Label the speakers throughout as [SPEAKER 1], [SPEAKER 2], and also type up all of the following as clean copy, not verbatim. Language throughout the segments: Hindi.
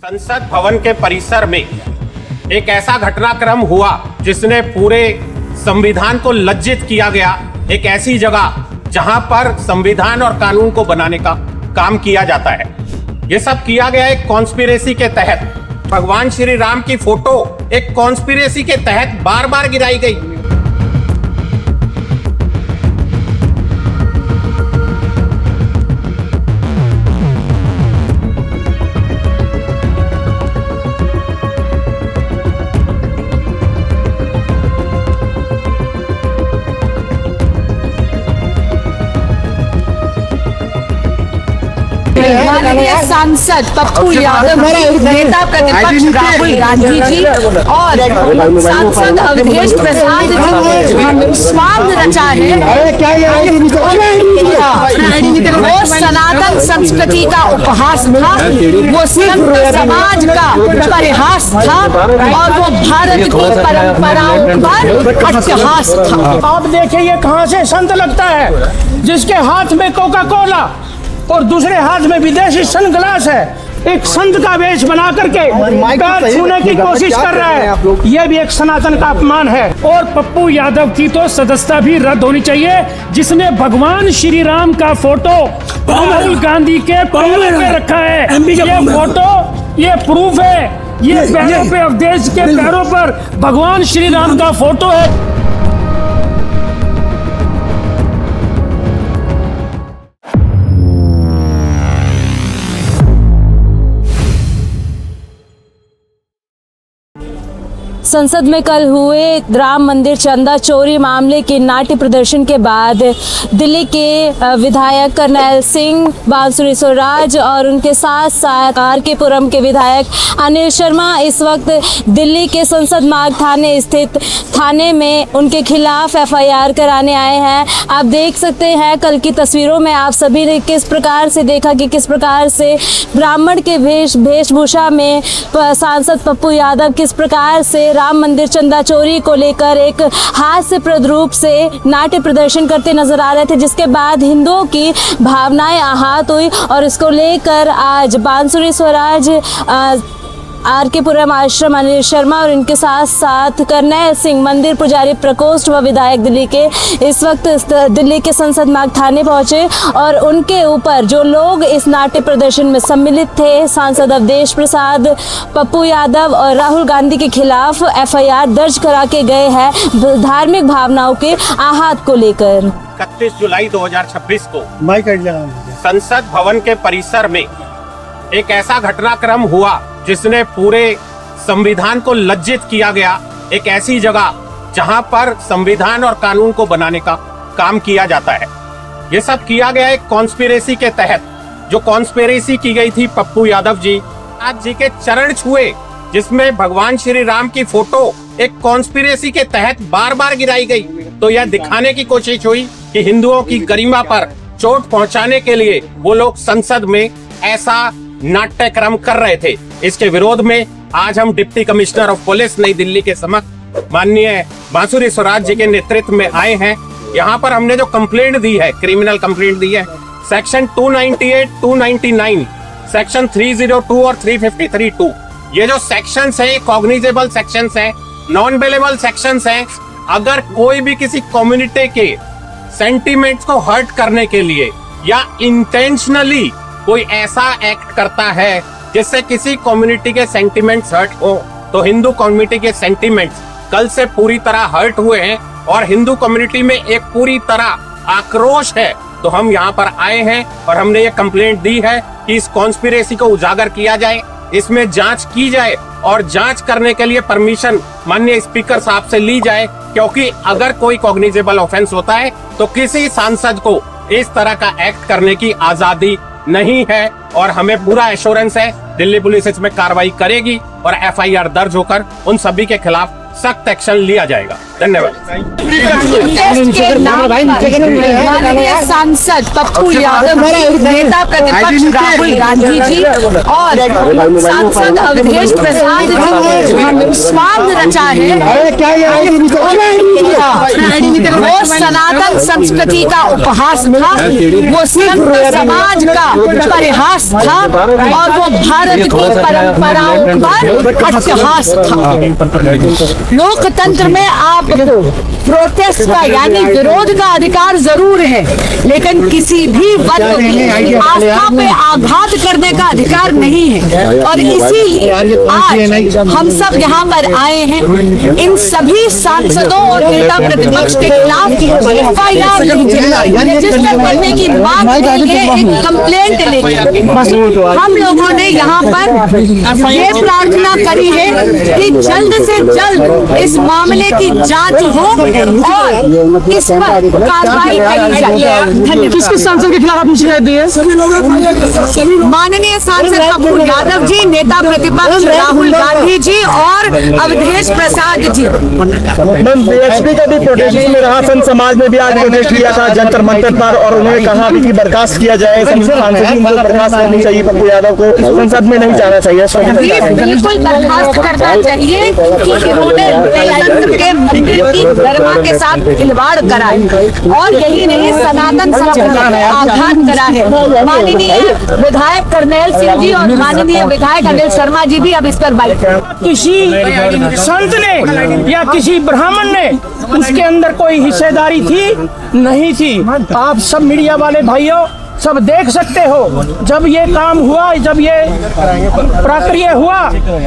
[SPEAKER 1] संसद भवन के परिसर में एक ऐसा घटनाक्रम हुआ जिसने पूरे संविधान को लज्जित किया गया। एक ऐसी जगह जहां पर संविधान और कानून को बनाने का काम किया जाता है। ये सब किया गया एक कॉन्स्पिरेसी के तहत। भगवान श्री राम की फोटो एक कॉन्स्पिरेसी के तहत बार बार गिराई गई।
[SPEAKER 2] माननीय सांसद पप्पू यादव नेता प्रतिपक्ष राहुल गांधी जी और सांसद अवधेश प्रसाद जी स्वार्थ रचा है। वो सनातन संस्कृति का उपहास था, वो संत समाज का परिहास था और वो भारत की परंपराओं पर अट्टहास था।
[SPEAKER 3] आप देखिए ये कहां से संत लगता है जिसके हाथ में कोका कोला और दूसरे हाथ में विदेशी सनग्लास है। एक संत का वेश बना करके पैर छूने की कोशिश कर रहा है। यह भी एक सनातन का अपमान है।
[SPEAKER 4] और पप्पू यादव की तो सदस्यता भी रद्द होनी चाहिए, जिसने भगवान श्री राम का फोटो राहुल गांधी के पैरों पे रखा है। ये फोटो, ये प्रूफ है, ये पैरों पे अवधेश के पैरों पर भगवान श्री राम का फोटो है।
[SPEAKER 5] संसद में कल हुए राम मंदिर चंदा चोरी मामले के नाट्य प्रदर्शन के बाद दिल्ली के विधायक करनैल सिंह, बांसुरी स्वराज और उनके साथ साथ आर.के. पुरम के विधायक अनिल शर्मा इस वक्त दिल्ली के संसद मार्ग थाने स्थित थाने में उनके खिलाफ एफआईआर कराने आए हैं। आप देख सकते हैं कल की तस्वीरों में आप सभी ने किस प्रकार से देखा कि किस प्रकार से ब्राह्मण के वेशभूषा में सांसद पप्पू यादव किस प्रकार से राम मंदिर चंदा चोरी को लेकर एक हास्यप्रद रूप से नाट्य प्रदर्शन करते नजर आ रहे थे, जिसके बाद हिंदुओं की भावनाएं आहत हुई और इसको लेकर आज बांसुरी स्वराज, आर.के. पुरम आश्रम, अनिल शर्मा और इनके साथ साथ करनैल सिंह, मंदिर पुजारी प्रकोष्ठ व विधायक दिल्ली के इस वक्त दिल्ली के संसद मार्ग थाने पहुंचे और उनके ऊपर जो लोग इस नाट्य प्रदर्शन में सम्मिलित थे, सांसद अवधेश प्रसाद, पप्पू यादव और राहुल गांधी के खिलाफ एफआईआर दर्ज करा के गए हैं धार्मिक भावनाओं के आहत को लेकर।
[SPEAKER 1] 31 जुलाई 2026 को संसद भवन के परिसर में एक ऐसा घटनाक्रम हुआ जिसने पूरे संविधान को लज्जित किया गया। एक ऐसी जगह जहां पर संविधान और कानून को बनाने का काम किया जाता है। ये सब किया गया एक कॉन्स्पिरेसी के तहत। जो कॉन्स्पिरेसी की गई थी, पप्पू यादव जी आज जी के चरण छुए, जिसमें भगवान श्री राम की फोटो एक कॉन्स्पिरेसी के तहत बार बार गिराई गई। तो यह दिखाने की कोशिश हुई कि हिंदुओं की गरिमा पर चोट पहुंचाने के लिए वो लोग संसद में ऐसा नाट्यक्रम कर रहे थे। इसके विरोध में आज हम डिप्टी कमिश्नर ऑफ पुलिस नई दिल्ली के समक्ष माननीय बांसुरी स्वराज जी के नेतृत्व में आए हैं। यहाँ पर हमने जो कंप्लेंट दी है, क्रिमिनल कंप्लेंट दी है, सेक्शन 298, 299, सेक्शन 302 और 353(2), ये जो सेक्शंस हैं कॉग्निजेबल सेक्शंस हैं, नॉन बेलेबल सेक्शंस हैं। अगर कोई भी किसी कम्युनिटी के सेंटिमेंट्स को हर्ट करने के लिए या इंटेंशनली कोई ऐसा एक्ट करता है जिससे किसी कम्युनिटी के सेंटिमेंट्स हर्ट हो, तो हिंदू कम्युनिटी के सेंटिमेंट्स कल से पूरी तरह हर्ट हुए हैं और हिंदू कम्युनिटी में एक पूरी तरह आक्रोश है। तो हम यहाँ पर आए हैं और हमने ये कंप्लेंट दी है कि इस कॉन्स्पिरेसी को उजागर किया जाए, इसमें जांच की जाए और जांच करने के लिए परमिशन माननीय स्पीकर साहब से ली जाए, क्योंकि अगर कोई कॉग्निजेबल ऑफेंस होता है तो किसी सांसद को इस तरह का एक्ट करने की आजादी नहीं है और हमें पूरा एश्योरेंस है दिल्ली पुलिस इसमें कार्रवाई करेगी। और FIR दर्ज होकर उन सभी के खिलाफ सख्त एक्शन लिया जाएगा। धन्यवाद।
[SPEAKER 2] माननीय सांसद पप्पू यादव जी, नेता प्रतिपक्ष राहुल गांधी जी और सांसद अवधेश प्रसाद जी ने स्वार्थ रचा है। वो सनातन संस्कृति का उपहास था, वो संत समाज का परिहास था और वो भारत की परंपराओं पर अट्टहास था। लोकतंत्र में आपको प्रोटेस्ट का यानी विरोध का अधिकार जरूर है, लेकिन किसी भी वर्ग की आस्था पे आघात करने का अधिकार नहीं है। और इसीलिए आज हम सब यहाँ पर आए हैं इन सभी सांसदों और नेता प्रतिपक्ष के खिलाफ FIR रजिस्टर करने की मांग की है, एक कंप्लेंट लेके। हम लोगों ने यहाँ पर ये प्रार्थना करी है कि जल्द से जल्द इस मामले की जांच हो और इस पर कार्रवाई करी जाए। धन्यवाद।
[SPEAKER 3] किसके सांसद के खिलाफ आपने शिकायत दी है?
[SPEAKER 2] माननीय सांसद पप्पू यादव जी, नेता प्रतिपक्ष राहुल गांधी जी और अवधेश प्रसाद जी।
[SPEAKER 3] BHP का भी प्रोटेस्ट में रहा, संत समाज ने भी आज प्रोटेस्ट किया था जंतर मंतर पर और उन्होंने कहा कि बर्खास्त किया जाए, बर्खास्त करनी चाहिए, पप्पू यादव को संसद में नहीं जाना चाहिए।
[SPEAKER 2] बिल्कुल बर्खास्त करना चाहिए कि इन्होंने लोकतंत्र के मंदिर की गरिमा के साथ खिलवाड़ करा है और यही नहीं सनातन संस्कृति का आघात करा है। माननीय विधायक करनेल सिंह जी और माननीय विधायक अनिल शर्मा जी भी अब इस पर बाइक।
[SPEAKER 3] किसी संत ने या किसी ब्राह्मण ने उसके अंदर कोई हिस्सेदारी थी नहीं थी। आप सब मीडिया वाले भाइयों सब देख सकते हो, जब ये काम हुआ, जब ये प्रक्रिया हुआ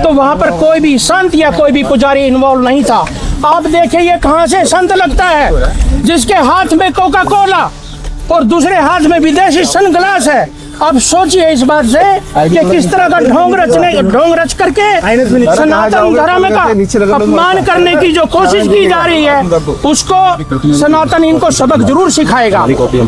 [SPEAKER 3] तो वहाँ पर कोई भी संत या कोई भी पुजारी इन्वॉल्व नहीं था। आप देखिए ये कहाँ से संत लगता है जिसके हाथ में कोका कोला और दूसरे हाथ में विदेशी सनग्लास है। अब सोचिए इस बात से कि किस तरह का ढोंग रच करके सनातन धर्म का अपमान करने की जो कोशिश की जा रही है, उसको सनातन इनको सबक जरूर सिखाएगा।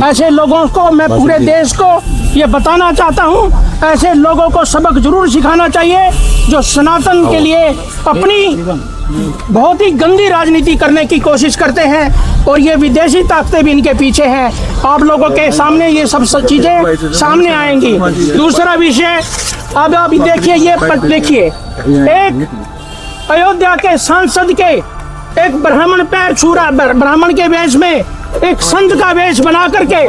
[SPEAKER 3] ऐसे लोगों को मैं पूरे देश को ये बताना चाहता हूँ, ऐसे लोगों को सबक जरूर सिखाना चाहिए जो सनातन के लिए अपनी बहुत ही गंदी राजनीति करने की कोशिश करते हैं और ये विदेशी ताकतें भी इनके पीछे हैं। आप लोगों के सामने ये सब चीजें सामने आएंगी। दूसरा विषय, अब अभी देखिए, ये देखिए एक अयोध्या के सांसद के एक ब्राह्मण पैर छू रहा, ब्राह्मण के वेश में एक संत का वेश बना करके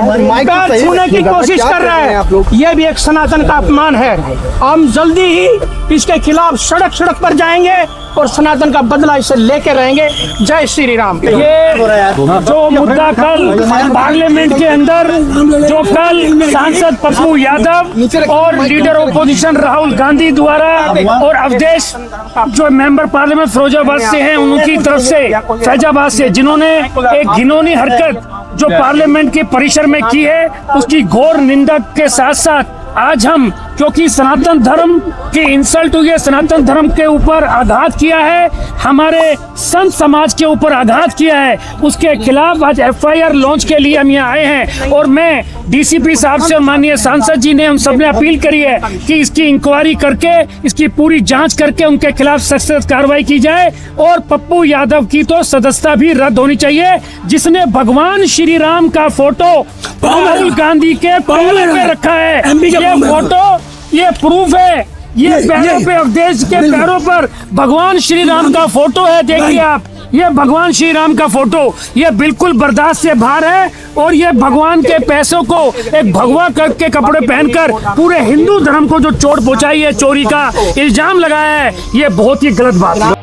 [SPEAKER 3] पैर छूने की कोशिश कर रहा है। यह भी एक सनातन का अपमान है। हम जल्दी ही इसके खिलाफ सड़क पर जाएंगे और सनातन का बदला इसे लेके रहेंगे। जय श्री राम।
[SPEAKER 4] ये जो मुद्दा कल पार्लियामेंट के अंदर जो कल सांसद पप्पू यादव और लीडर ऑपोजिशन राहुल गांधी द्वारा और अवधेश जो मेंबर पार्लियामेंट फिरोजाबाद से हैं उनकी तरफ से, फैजाबाद से, जिन्होंने एक घिनौनी हरकत जो पार्लियामेंट के परिसर में की है, उसकी घोर निंदा के साथ साथ आज हम, क्योंकि सनातन धर्म की इंसल्ट हुई है, सनातन धर्म के ऊपर आघात किया है, हमारे संत समाज के ऊपर आघात किया है, उसके खिलाफ आज FIR लॉन्च के लिए हम यहाँ आए हैं। और मैं DCP साहब से और माननीय सांसद जी ने, हम सब ने अपील करी है कि इसकी इंक्वायरी करके, इसकी पूरी जांच करके उनके खिलाफ सख्त कार्रवाई की जाए। और पप्पू यादव की तो सदस्यता भी रद्द होनी चाहिए, जिसने भगवान श्री राम का फोटो राहुल गांधी के पैरों पे रखा है। ये फोटो, ये प्रूफ है, ये पैरों पे, अवधेश के पैरों पर भगवान श्री राम का फोटो है। देखिए आप, ये भगवान श्री राम का फोटो, ये बिल्कुल बर्दाश्त से बाहर है। और ये भगवान के पैसों को एक भगवा के कपड़े पहनकर पूरे हिंदू धर्म को जो चोट पहुंचाई है, चोरी का इल्जाम लगाया है, ये बहुत ही गलत बात है।